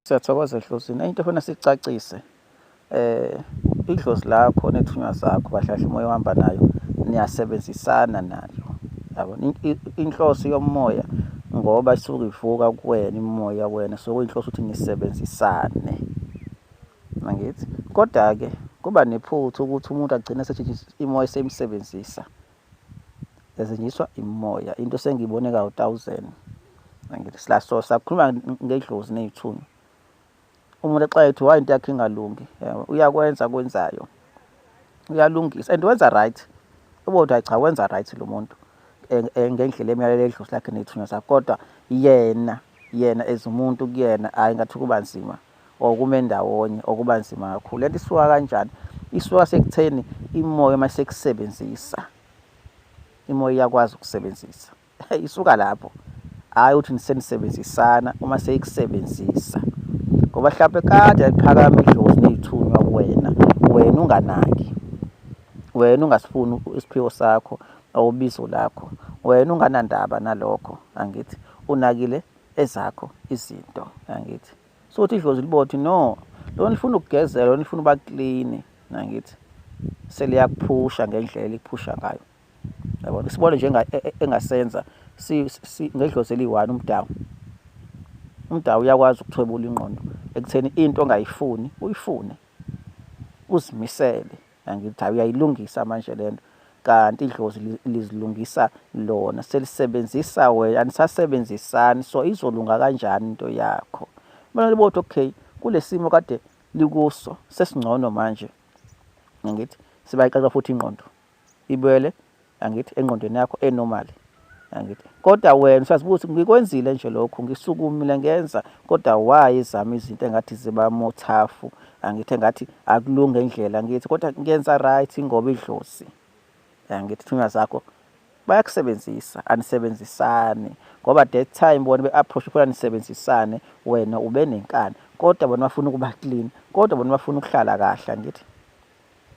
Siyathokoza Dlozini. Into efuna sicacise idlozi lakho nethunywa zakho kahle kahle umoya ohamba nayo niyasebenzisana nalo. Yabona inhloso yomoya ngoba isuke ivuka kuwena imoya wena so kuyinhloso ukuthi nisebenzisane. Mangithi kodwa-ke kuba nephutha ukuthi umuntu agcine esetshenziswa imoya semsebenzisa. Esetshenziswa imoya into sengiyibone ka-1000. Mangithi sakhuluma ngedlozi ney'thunywa. Umuntu xa ethi why into yakhe ingalungi uyakwenza kwenzayo uyalungisa and wenza right ubothi cha wenza right lo muntu ngendlela emiyalelo edlozi lakhe nethunywa zakhe kodwa yena as umuntu kuyena hayi ngathi kuba nzima okume ndawonye okuba nzima kakhulu. Lento isuka kanjani? Isuka sekutheni imoya uma sekusebenzisa imoya iyakwazi ukusebenzisa isuka lapho hayi ukuthi nisenisebenzisana uma seyikusebenzisa ngoba mhlawumbe kade liphakama idlozi ney'thunywa wena unganaki, wena ungasifuni isiphiwo sakho awubizo lakho, wena unganandaba nalokho angithi unakile ezakho izinto angithi. So uthi idlozi libothi no lona lifuna ukugezela lona lifuna uba clean angithi seliyakuphusha ngendlela likuphusha ngayo. Yabona sibone nje engasenza ngedlozi eli-1 umdawu uyakwazi ukuthwebula ingqondo ekutheni into ongayifuni uyifune uzimisele angithi uyayilungisa manje lento kanti idlozi lizilungisa lona selisebenzisa wena anisasebenzisani so izolunga kanjani into yakho. Mina libothi okay kule simo kade likuso sesingcono manje angithi sibayiqaqa futhi ingqondo ibuyele angithi engqondweni yakho enormal angithi kodwa wena usazibuthi ngikwenzile nje lokho ngisukumile ngenza kodwa why izama izinto engathi ziba more tough angithi engathi akulunge indlela ngithi kodwa ngiyenza right ngoba idlozi angithi thunywa zakho bayakusebenzisa anisebenzisane ngoba that time bona be-approach khona nisebenzisane wena ube nenkani kodwa bona bafuna ukuba clean kodwa bona bafuna ukuhlala kahle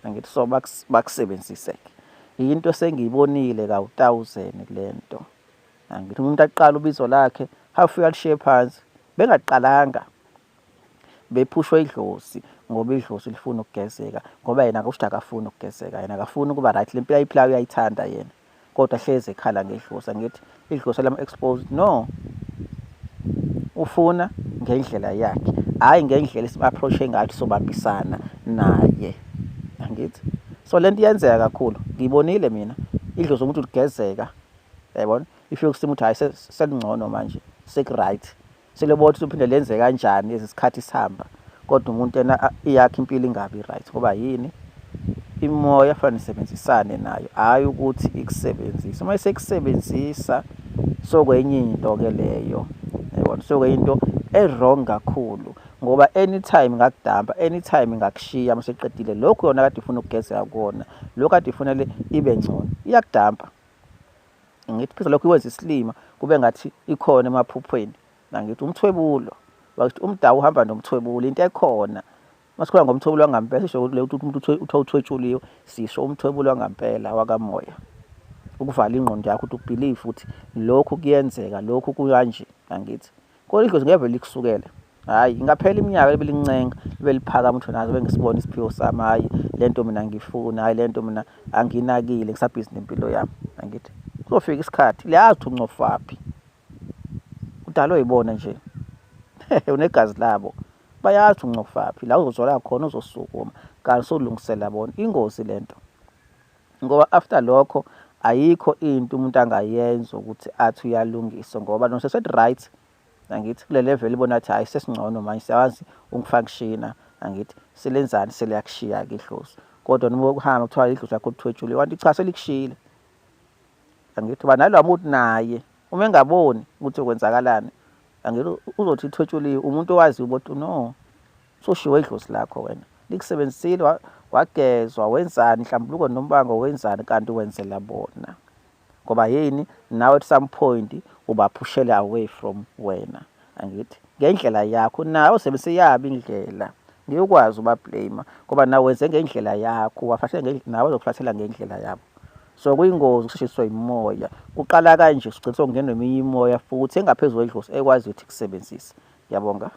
angithi so bakusebenzise-ke. Into sengiyibonile ka-1000 lento angithi umuntu aqala ubizo lakhe hafika lishiye phansi bengaqalanga bephushwe idlozi ngoba idlozi lifuna ukugezeka ngoba yena akusho akafuni ukugezeka yena akafuni ukuba right le mpilo ayiphilayo uyayithanda yena kodwa hleze ekhala ngedlozi angithi idlozi lama-exposed no ufuna ngendlela yakhe hhayi ngendlela esi-approach-e ngayo sobambisana naye angithi. So lento iyenzeka kakhulu ngiyibonile mina idlozi umuntu ligezeka yayibona ifike kusima ukuthi hayi selingcono manje seku-right selebothi uphinde lenze kanjani ezisikhathi sihamba kodwa umuntu yena iyakhe impilo ingabi right ngoba yini imoya fanele nisebenzisane nayo hhayi ukuthi ikusebenzise uma isekusebenzisa sokwenye into-ke leyo yayibona sokwenye into e-wrong kakhulu ngoba anytime ngakudampa anytime ngakushiya uma seqedile lokhu yona kade ifuna ukugezeka kuwona lokhu kade ifunele ibe ngcono iyakudampa ngithi phela lokhu iwenza isilima kube ngathi ikhona emaphuphweni angithi umthwebulo wakuthi umdawu uhamba nomthwebulo into ekhona masikhuluma ngomthwebulo wangampela sisho ukuthi umuntu uthwetshuliwe sisho umthwebulo wangampela wakamoya ukuvala ingqondo yakho ukuthi ubelieve ukuthi lokhu kuyenzeka lokhu kukanje angithi kodwa idlozi ngeke likusukele hayi ngaphela iminyaka libelincenga libeliphakama ukuthi nazo bengisibona isiphiwo sami hayi lento mina ngifuna hayi lento mina anginakile ngisabhizi nempilo yami angithi kuzofika isikhathi liyazi ukuthi uncofaphi udalwe yibona nje unegazi labo bayazi uncofaphi la uzozola khona uzosukuma kanti solungisela bona ingozi lento ngoba after lokho ayikho into umuntu angayenza ukuthi athi uyalungisa ngoba nosesethi right angithi kule level ibona athi hayi sesingcono manje siyawazi ungifunctiona angithi selenzani seliyakushiya-ke idlozi kodwa noma ukuhamba kuthiwa idlozi lakho lithwetshuliwe kanti cha selikushiyile angithi uba nalo muntu naye uma engaboni ukuthi kwenzakalani angithi uzothi ithwetshuliwe umuntu owaziyo ukuthi no usoshiwe idlozi lakho wena likusebenzisile wagezwa wenzani mhlawumbe nombango wenzani kanti wenzela bona ngoba yini nawe at some point ubaphushela away from wena angithi ngendlela yakho nawe sebeseyaba indlela ngiyokwazi uba-blame ngoba nawe wenze ngendlela yakho wafahlele nawe uzokuflathela ngendlela yabo so kuyingozi ukusheshiswa imoya kuqala kanje sigcine sokungenwa eminye imoya futhi engaphezulu kwedlozi ekwazi ukuthi kusebenzise. Ngiyabonga.